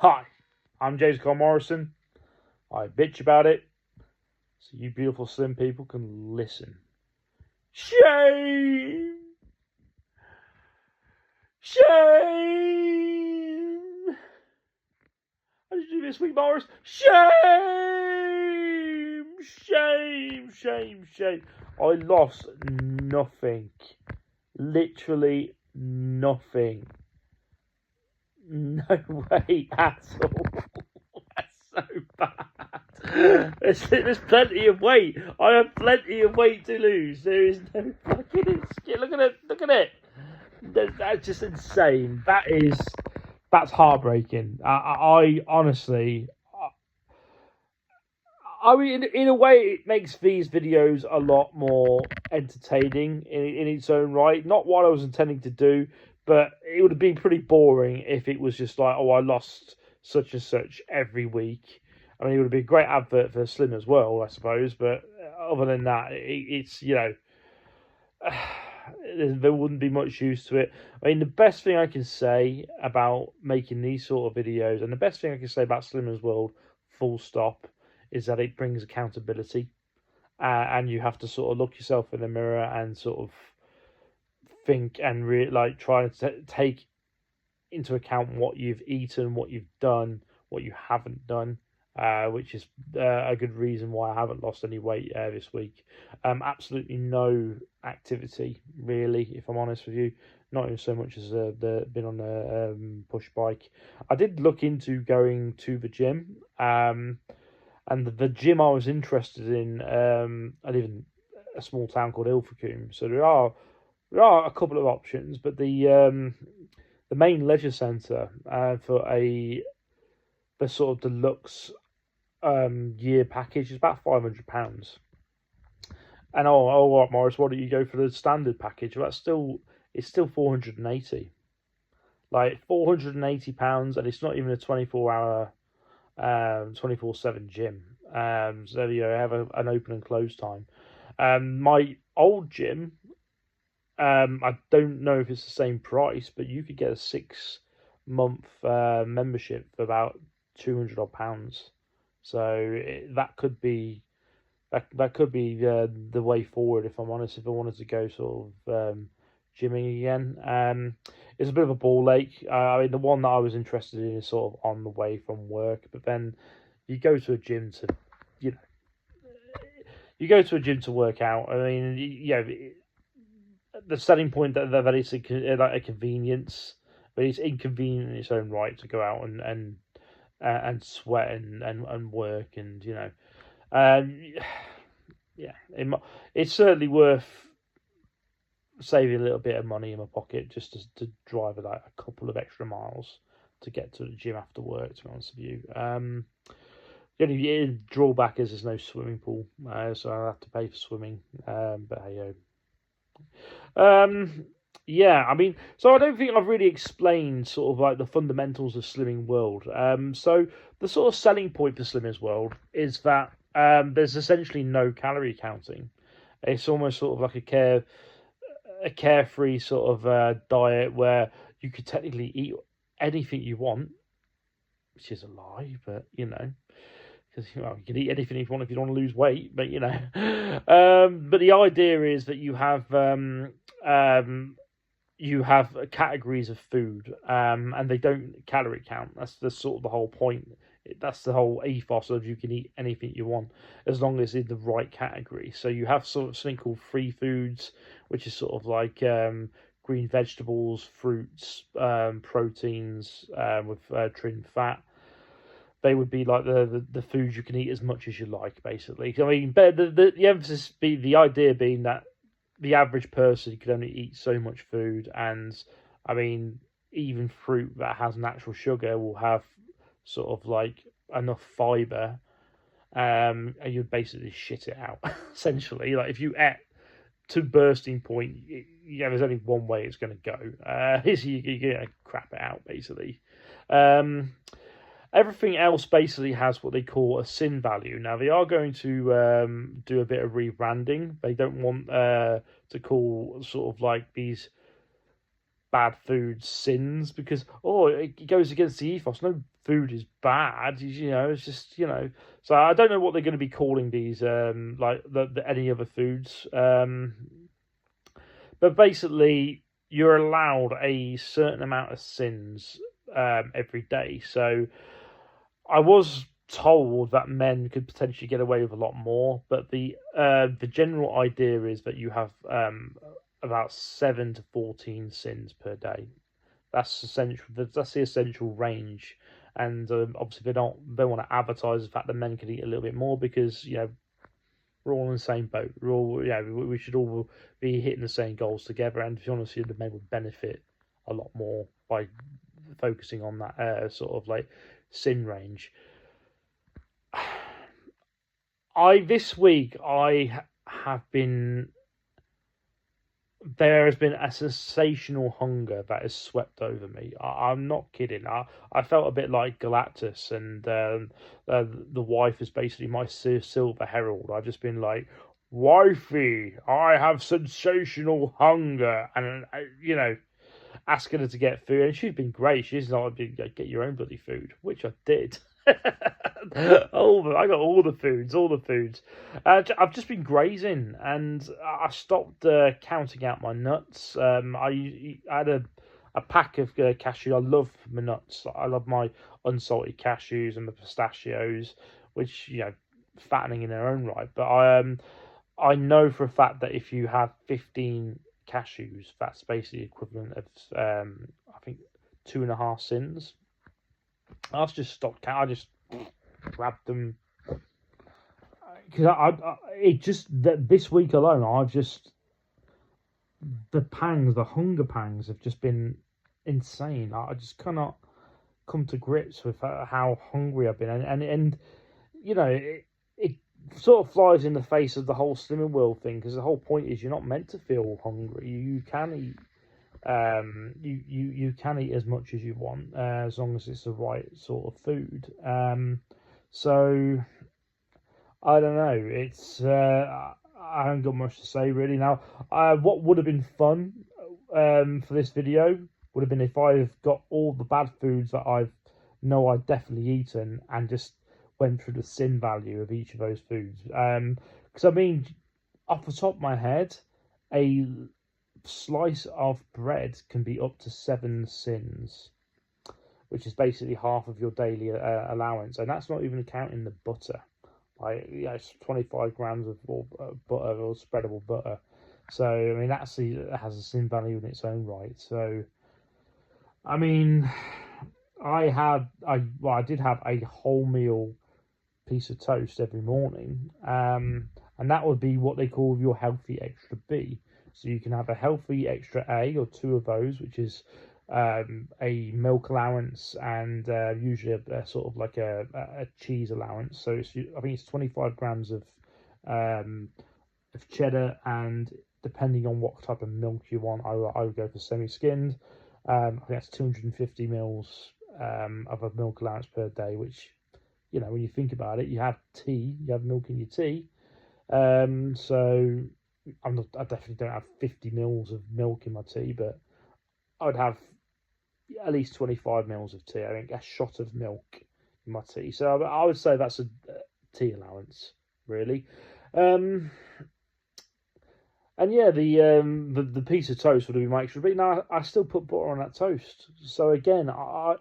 Hi, I'm James Cole Morrison. I bitch about it so you beautiful slim people can listen. Shame! Shame! How did you do this week, Morris? Shame! Shame! Shame! Shame! I lost nothing. Literally nothing. No way at all. That's so bad. There's plenty of weight. I have plenty of weight to lose. There is no fucking excuse. Look at it. Look at it. That's just insane. That's heartbreaking. I honestly, I mean, in a way, it makes these videos a lot more entertaining in its own right. Not what I was intending to do, but it would have been pretty boring if it was just like, oh, I lost such and such every week. I mean, it would have been a great advert for Slim as well, I suppose. But other than that, it's there wouldn't be much use to it. I mean, the best thing I can say about making these sort of videos, and the best thing I can say about Slimmer's World, full stop, is that it brings accountability, and you have to sort of look yourself in the mirror and sort of think and like try to take into account what you've eaten, what you've done, what you haven't done. Which is a good reason why I haven't lost any weight this week. Absolutely no activity, really, if I'm honest with you. Not even so much as been on a push bike. I did look into going to the gym, and the gym I was interested in. I live in a small town called Ilfracombe, so there are a couple of options, but the main leisure centre for the sort of deluxe year package is about £500. And what, Morris? Why don't you go for the standard package? Well, it's still 480. Like £480, and it's not even a 24-hour, 24/7 gym. So you have an open and close time. My old gym, I don't know if it's the same price, but you could get a 6-month membership for about £200. So that could be the way forward. If I'm honest, if I wanted to go sort of gymming again, it's a bit of a ball ache. I mean, the one that I was interested in is sort of on the way from work, but then you go to a gym to, you know, you go to a gym to work out. I mean, the selling point that it's like a convenience, but it's inconvenient in its own right to go out and sweat and work and um, yeah, it's certainly worth saving a little bit of money in my pocket just to drive like a couple of extra miles to get to the gym after work. To be honest with you, the only drawback is there's no swimming pool, so I have to pay for swimming. But hey, yeah, I mean, so I don't think I've really explained sort of like the fundamentals of Slimming World. So the sort of selling point for Slimming World is that there's essentially no calorie counting. It's almost sort of like a carefree sort of diet where you could technically eat anything you want, which is a lie, but because you can eat anything if you want if you don't want to lose weight, but but the idea is that you have categories of food, and they don't calorie count. That's the sort of the whole point. That's the whole ethos of you can eat anything you want as long as it's in the right category. So you have sort of something called free foods, which is sort of like green vegetables, fruits, proteins with trimmed fat. They would be like the foods you can eat as much as you like, basically. I mean, but the emphasis be the idea being that the average person can only eat so much food, and I mean, even fruit that has natural sugar will have sort of like enough fiber, and you basically shit it out. Essentially, like if you ate to bursting point, there's only one way it's going to go. Is you're going to crap it out, basically. Everything else basically has what they call a sin value. Now they are going to do a bit of rebranding. They don't want to call sort of like these bad food sins, because it goes against the ethos. No food is bad, it's just, so I don't know what they're going to be calling these, like the any other foods, but basically you're allowed a certain amount of sins every day. So I was told that men could potentially get away with a lot more, but the general idea is that you have about 7 to 14 sins per day. That's essential. That's the essential range, and obviously they want to advertise the fact that men can eat a little bit more, because we're all in the same boat. We're all we should all be hitting the same goals together. And to be honest, the men would benefit a lot more by focusing on that sort of like sin range. This week I have been. There has been a sensational hunger that has swept over me. I'm not kidding. I felt a bit like Galactus, and the wife is basically my silver herald. I've just been like, wifey, I have sensational hunger, and asking her to get food, and she's been great. She's not get your own bloody food, which I did. I got all the foods. I've just been grazing, and I stopped counting out my nuts. I had a pack of cashew. I love my nuts. I love my unsalted cashews and the pistachios, which fattening in their own right. But I know for a fact that if you have 15 cashews, that's basically equivalent of I think 2.5 sins. I've just stopped. I just grabbed them because this week alone, the hunger pangs have just been insane. I just cannot come to grips with how hungry I've been, and it sort of flies in the face of the whole Slimming World thing, because the whole point is you're not meant to feel hungry. You can eat. You can eat as much as you want, as long as it's the right sort of food. So I don't know. It's I haven't got much to say really now. What would have been fun for this video would have been if I've got all the bad foods that I've definitely eaten, and just went through the sin value of each of those foods. Because I mean, off the top of my head, a slice of bread can be up to 7 sins, which is basically half of your daily allowance, and that's not even counting the butter. Like, it's 25 grams of butter, or spreadable butter. So I mean, that has a sin value in its own right. So I mean, I did have a wholemeal piece of toast every morning, and that would be what they call your healthy extra B. So you can have a healthy extra A, or 2 of those, which is a milk allowance, and usually a sort of like a cheese allowance. So I think it's 25 grams of cheddar, and depending on what type of milk you want, I would go for semi-skimmed. I think that's 250 mils of a milk allowance per day, which, when you think about it, you have milk in your tea. So I definitely don't have 50 mils of milk in my tea, but I would have at least 25 mils of tea. I think a shot of milk in my tea. So I would say that's a tea allowance, really. And yeah, the piece of toast would be my extra. But now I still put butter on that toast. So again, I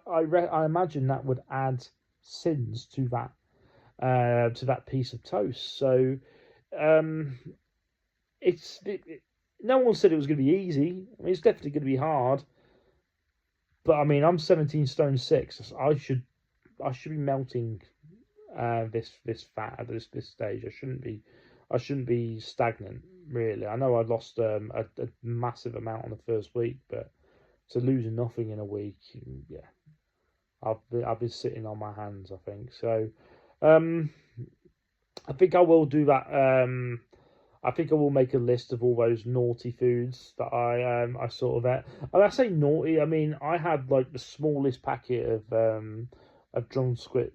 imagine that would add sins to that piece of toast. So no one said it was going to be easy. I mean, it's definitely going to be hard. But I mean, I'm 17 stone 6. I should be melting this fat at this stage. I shouldn't be stagnant, really. I know I lost a massive amount on the first week, but to lose nothing in a week, yeah, I've been sitting on my hands, I think. So I think I will do that. I think I will make a list of all those naughty foods that I sort of ate. And I say naughty, I mean, I had like the smallest packet of drumstick.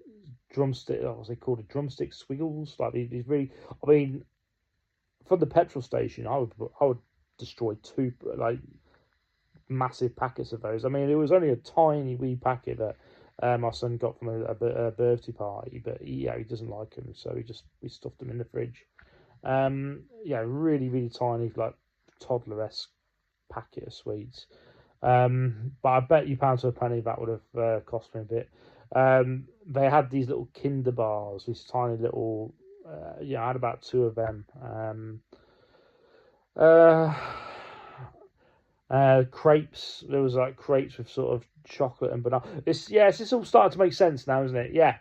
What's they called? Drumstick squiggles. Like these really. I mean, from the petrol station, I would destroy 2, like massive packets of those. I mean, it was only a tiny wee packet that my son got from a birthday party, but he doesn't like them, so we stuffed them in the fridge. Really, really tiny, like toddler-esque packet of sweets. But I bet you pound to a penny that would have cost me a bit. They had these little Kinder bars, these tiny little. I had about 2 of them. Crepes. There was like crepes with sort of chocolate and banana. It's all starting to make sense now, isn't it? Yeah,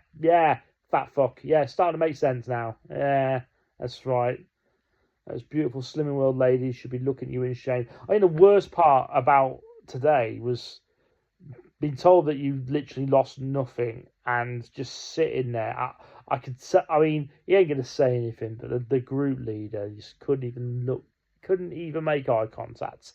fat fuck. Yeah, it's starting to make sense now. Yeah, that's right. Those beautiful Slimming World ladies should be looking at you in shame. I think the worst part about today was being told that you literally lost nothing and just sitting there. I could say, I mean, he ain't gonna say anything, but the group leader just couldn't even make eye contact.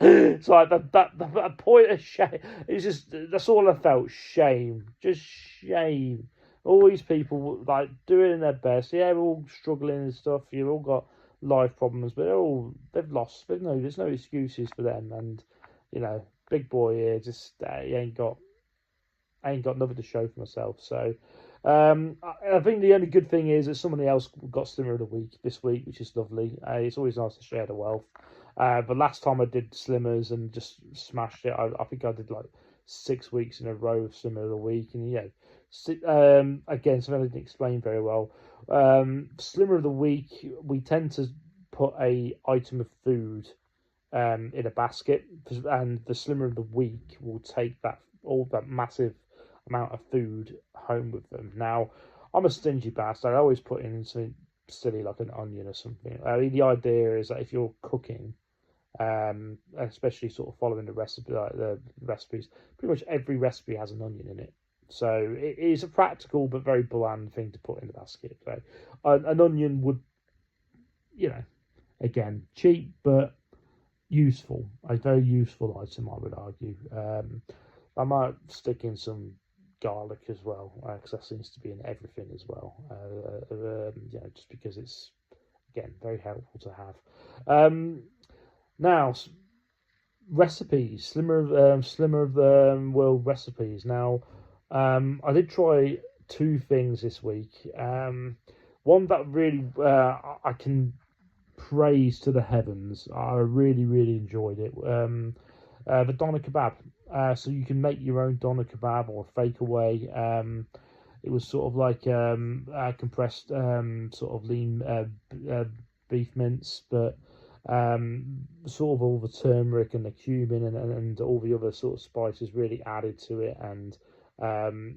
It's like that point of shame. It's just, that's all I felt. Shame, just shame. All these people like doing their best. Yeah, we're all struggling and stuff. You've all got life problems, but they've lost. There's no excuses for them. And big boy here, just he ain't got nothing to show for myself. So I think the only good thing is that somebody else got Slimmer of the Week this week, which is lovely. It's always nice to share the wealth. But last time I did Slimmers and just smashed it. I think I did like 6 weeks in a row of Slimmer of the Week, and again, something I didn't explain very well. Slimmer of the Week, we tend to put a item of food in a basket, and the Slimmer of the Week will take all that massive amount of food home with them. Now, I'm a stingy bastard. I always put in something silly like an onion or something. I mean, the idea is that if you're cooking, especially sort of following the recipe, like the recipes, pretty much every recipe has an onion in it. So it is a practical but very bland thing to put in the basket. So an onion would, again, cheap but useful. A very useful item, I would argue. I might stick in some garlic as well, because that seems to be in everything as well. Just because it's, again, very helpful to have. Now, recipes, Slimmer of the World recipes. Now, I did try 2 things this week. One that really I can praise to the heavens. I really, really enjoyed it. The doner kebab. So you can make your own doner kebab or fake away. It was sort of like compressed sort of lean beef mince, but sort of all the turmeric and the cumin and all the other sort of spices really added to it. And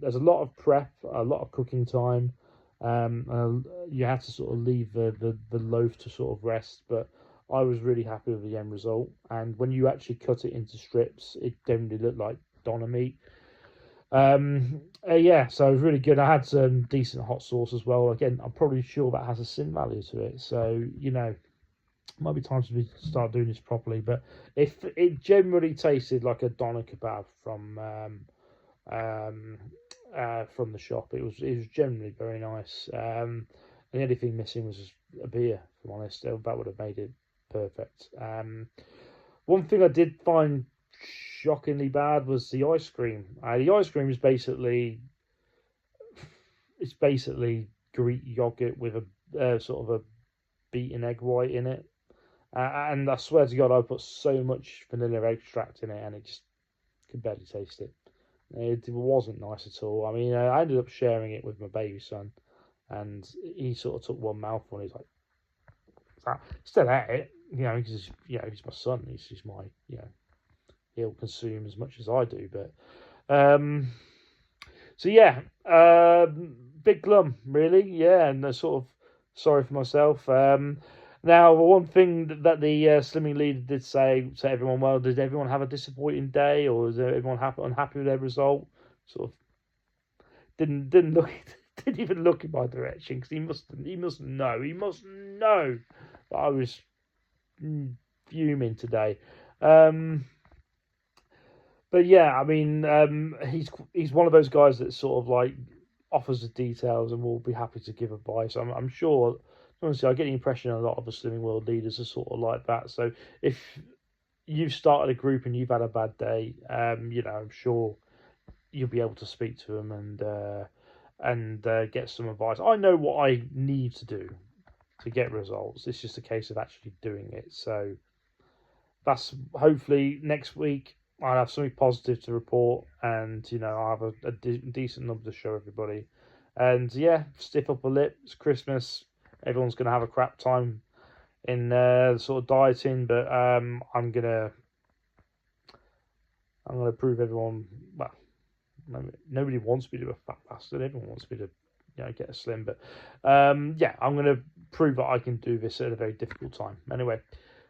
there's a lot of prep, a lot of cooking time. You have to sort of leave the loaf to sort of rest, but I was really happy with the end result. And when you actually cut it into strips, it generally looked like doner meat. So it was really good. I had some decent hot sauce as well. Again, I'm probably sure that has a sin value to it. So might be time to start doing this properly. But if it generally tasted like a doner kebab from the shop, it was generally very nice. And the only thing missing was a beer. If I'm honest, that would have made it perfect. One thing I did find shockingly bad was the ice cream. The ice cream is basically Greek yogurt with a sort of a beaten egg white in it, and I swear to God, I put so much vanilla extract in it, and it just could barely taste it. It wasn't nice at all. I mean, I ended up sharing it with my baby son, and he sort of took one mouthful, and he's like, still at it, because he's my son. He's my, he'll consume as much as I do. But big glum, really, and sort of sorry for myself. Now, one thing that the slimming leader did say to everyone, well, did everyone have a disappointing day, or is everyone unhappy with their result? Sort of didn't look, didn't even look in my direction, because he must know that I was fuming today. But yeah, I mean, he's one of those guys that sort of like offers the details and will be happy to give advice. I'm sure. Honestly, I get the impression a lot of the Slimming World leaders are sort of like that. So if you've started a group and you've had a bad day, I'm sure you'll be able to speak to them and get some advice. I know what I need to do to get results. It's just a case of actually doing it. So that's hopefully next week I'll have something positive to report, and I'll have a decent number to show everybody. And yeah, stiff upper lip. It's Christmas. Everyone's gonna have a crap time in sort of dieting, but I'm gonna prove everyone. Well, nobody wants me to be a fat bastard. Everyone wants me to get a slim, but yeah, I'm gonna prove that I can do this at a very difficult time. Anyway,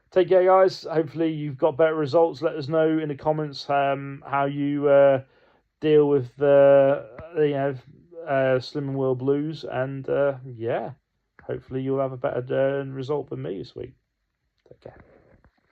take care, guys. Hopefully you've got better results. Let us know in the comments how you deal with Slimming World blues, and yeah, hopefully you'll have a better result than me this week. Take care.